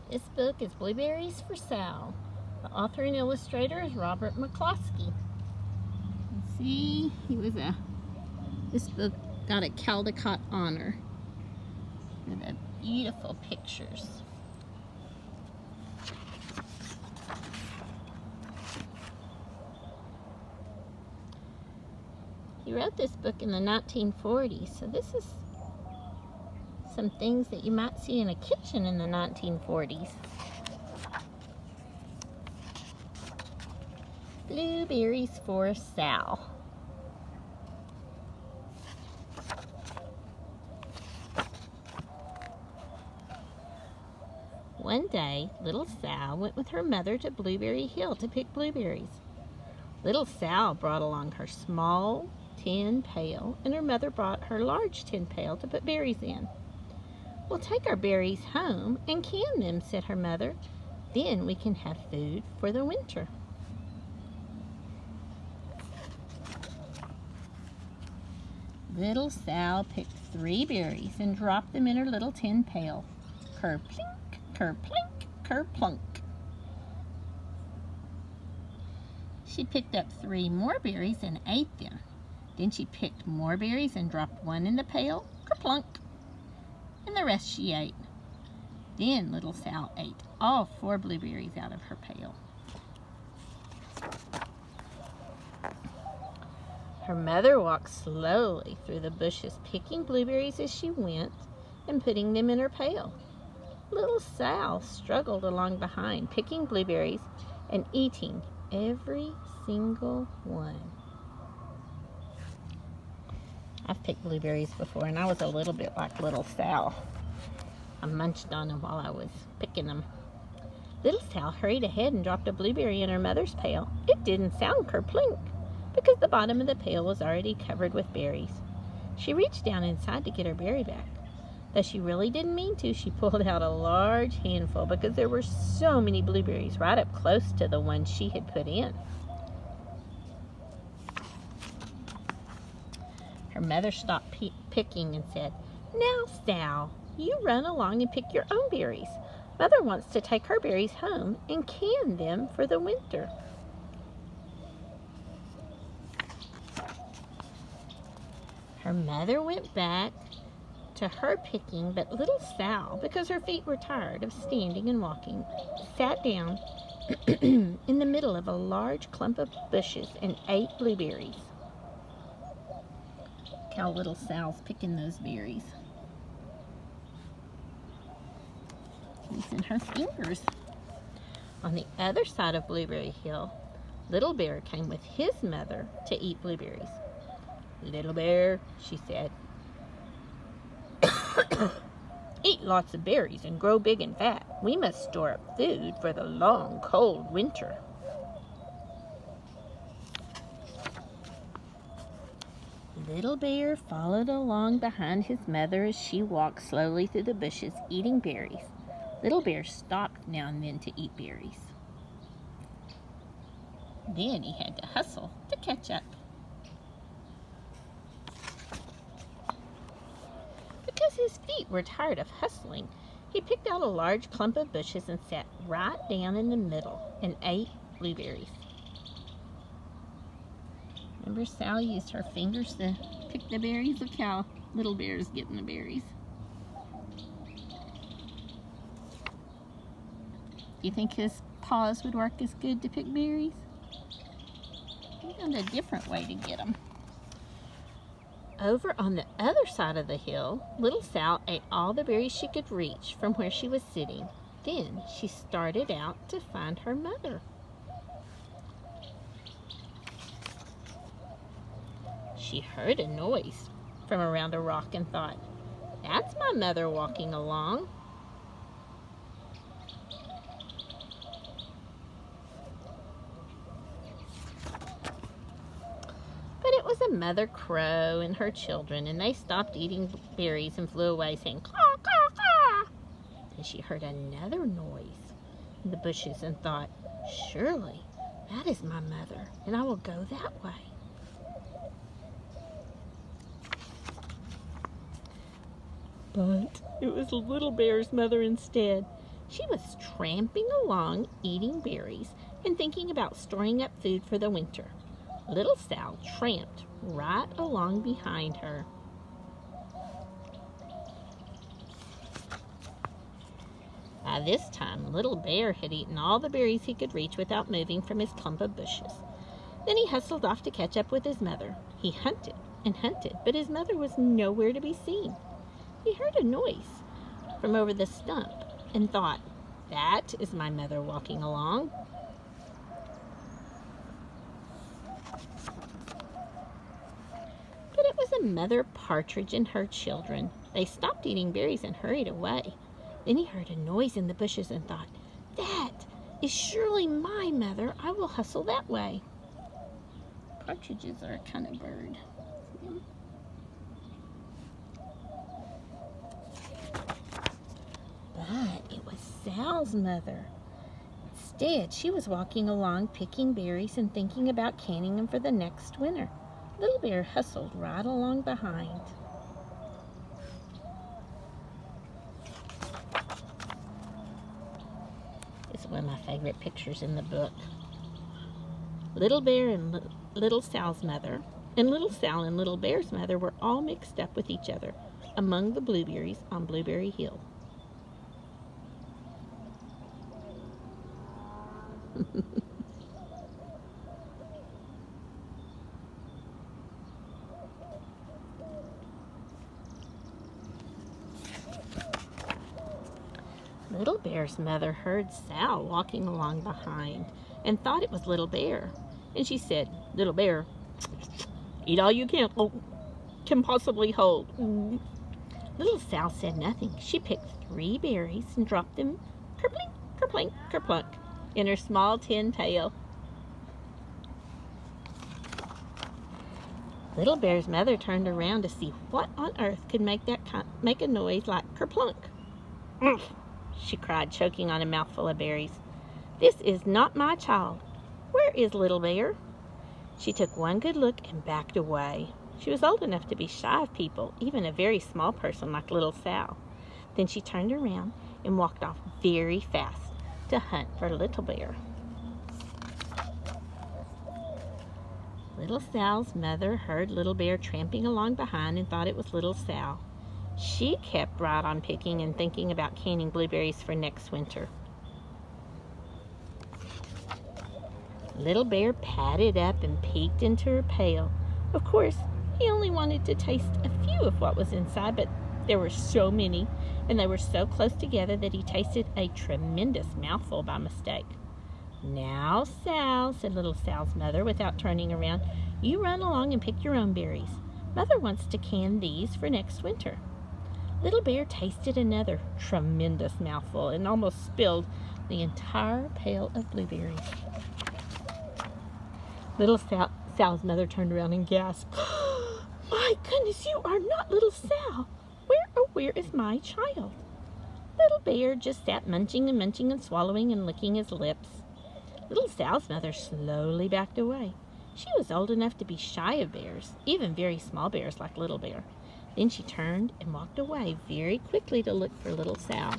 This book is Blueberries for Sal. The author and illustrator is Robert McCloskey. See, this book got a Caldecott honor with the beautiful pictures. He wrote this book in the 1940s, so this is some things that you might see in a kitchen in the 1940s. Blueberries for Sal. One day, little Sal went with her mother to Blueberry Hill to pick blueberries. Little Sal brought along her small tin pail, and her mother brought her large tin pail to put berries in. "We'll take our berries home and can them," said her mother. "Then we can have food for the winter." Little Sal picked 3 berries and dropped them in her little tin pail. Ker-plink, ker-plink, ker-plunk. She picked up 3 more berries and ate them. Then she picked more berries and dropped 1 in the pail. Ker-plunk. And the rest she ate. Then little Sal ate all 4 blueberries out of her pail. Her mother walked slowly through the bushes, picking blueberries as she went and putting them in her pail. Little Sal struggled along behind, picking blueberries and eating every single one. I've picked blueberries before, and I was a little bit like little Sal. I munched on them while I was picking them. Little Sal hurried ahead and dropped a blueberry in her mother's pail. It didn't sound kerplink, because the bottom of the pail was already covered with berries. She reached down inside to get her berry back. Though she really didn't mean to, she pulled out a large handful because there were so many blueberries right up close to the ones she had put in. Her mother stopped picking and said, "Now, Sal, you run along and pick your own berries. Mother wants to take her berries home and can them for the winter." Her mother went back to her picking, but little Sal, because her feet were tired of standing and walking, sat down in the middle of a large clump of bushes and ate blueberries. Look how little Sal's picking those berries. Using her fingers. On the other side of Blueberry Hill, Little Bear came with his mother to eat blueberries. "Little Bear," she said, "eat lots of berries and grow big and fat. We must store up food for the long, cold winter." Little Bear followed along behind his mother as she walked slowly through the bushes, eating berries. Little Bear stopped now and then to eat berries. Then he had to hustle to catch up. Because his feet were tired of hustling, he picked out a large clump of bushes and sat right down in the middle and ate blueberries. Remember, Sal used her fingers to pick the berries? Look how Little Bear's getting the berries. Do you think his paws would work as good to pick berries? He found a different way to get them. Over on the other side of the hill, little Sal ate all the berries she could reach from where she was sitting. Then she started out to find her mother. She heard a noise from around a rock and thought, "That's my mother walking along." But it was a mother crow and her children, and they stopped eating berries and flew away saying, "Caw, caw, caw." Then she heard another noise in the bushes and thought, "Surely that is my mother, and I will go that way." But it was Little Bear's mother instead. She was tramping along, eating berries, and thinking about storing up food for the winter. Little Sal tramped right along behind her. By this time, Little Bear had eaten all the berries he could reach without moving from his clump of bushes. Then he hustled off to catch up with his mother. He hunted and hunted, but his mother was nowhere to be seen. He heard a noise from over the stump and thought, "That is my mother walking along." But it was a mother partridge and her children. They stopped eating berries and hurried away. Then he heard a noise in the bushes and thought, "That is surely my mother. I will hustle that way." Partridges are a kind of bird. But it was Sal's mother. Instead, she was walking along picking berries and thinking about canning them for the next winter. Little Bear hustled right along behind. This is one of my favorite pictures in the book. Little Bear and Little Sal's mother, and Little Sal and Little Bear's mother were all mixed up with each other among the blueberries on Blueberry Hill. Little Bear's mother heard Sal walking along behind and thought it was Little Bear. And she said, "Little Bear, eat all you can possibly hold." Little Sal said nothing. She picked 3 berries and dropped them kerplink, kerplink, kerplunk in her small tin pail. Little Bear's mother turned around to see what on earth could make a noise like kerplunk. "Umph," she cried, choking on a mouthful of berries. "This is not my child. Where is Little Bear?" She took one good look and backed away. She was old enough to be shy of people, even a very small person like Little Sal. Then she turned around and walked off very fast to hunt for Little Bear. Little Sal's mother heard Little Bear tramping along behind and thought it was Little Sal. She kept right on picking and thinking about canning blueberries for next winter. Little Bear padded up and peeked into her pail. Of course, he only wanted to taste a few of what was inside, but there were so many, and they were so close together that he tasted a tremendous mouthful by mistake. "Now, Sal," said Little Sal's mother without turning around, "you run along and pick your own berries. Mother wants to can these for next winter." Little Bear tasted another tremendous mouthful and almost spilled the entire pail of blueberries. Little Sal's mother turned around and gasped, "My goodness, you are not Little Sal! Where is my child?" Little Bear just sat munching and swallowing and licking his lips. Little Sal's mother slowly backed away. She was old enough to be shy of bears, even very small bears like Little Bear. Then she turned and walked away very quickly to look for Little Sal.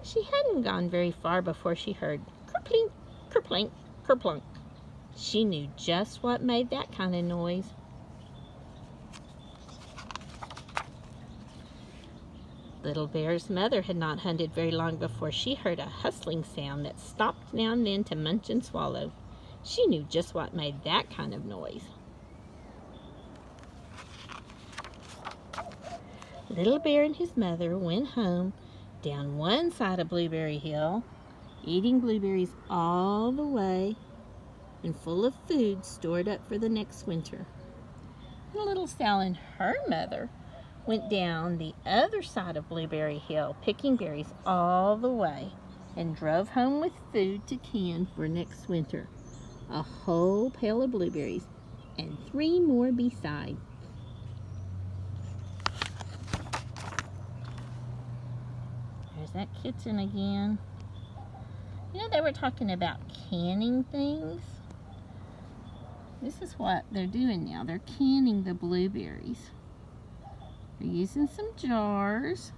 She hadn't gone very far before she heard kerplink, kerplink, kerplunk. She knew just what made that kind of noise. Little Bear's mother had not hunted very long before she heard a hustling sound that stopped now and then to munch and swallow. She knew just what made that kind of noise. Little Bear and his mother went home down one side of Blueberry Hill, eating blueberries all the way and full of food stored up for the next winter. And Little Sal and her mother went down the other side of Blueberry Hill, picking berries all the way, and drove home with food to can for next winter. A whole pail of blueberries and 3 more beside. There's that kitchen again. You know, they were talking about canning things. This is what they're doing now. They're canning the blueberries. They're using some jars.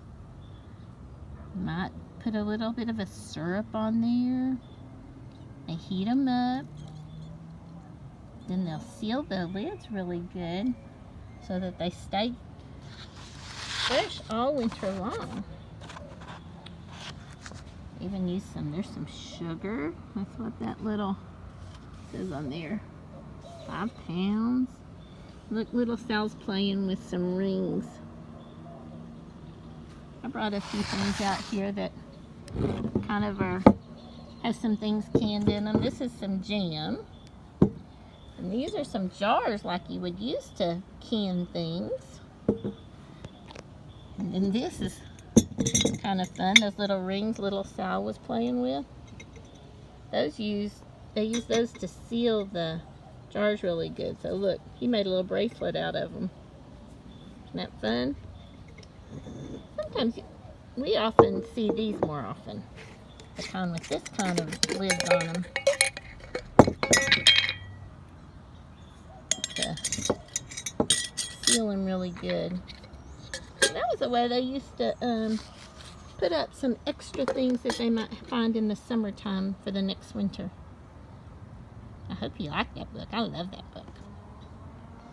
Might put a little bit of a syrup on there. They heat them up. Then they'll seal the lids really good so that they stay fresh all winter long. Even use there's some sugar. That's what that little says on there. 5 pounds. Look, little Sal's playing with some rings. I brought a few things out here that kind of have some things canned in them. This is some jam. And these are some jars like you would use to can things. And then this is kind of fun. Those little rings little Sal was playing with. They use those to seal the jars really good. So look, he made a little bracelet out of them. Isn't that fun? Sometimes we often see these more often. The kind with this kind of lids on them. To seal them really good. That was the way they used to put up some extra things that they might find in the summertime for the next winter. I hope you like that book. I love that book.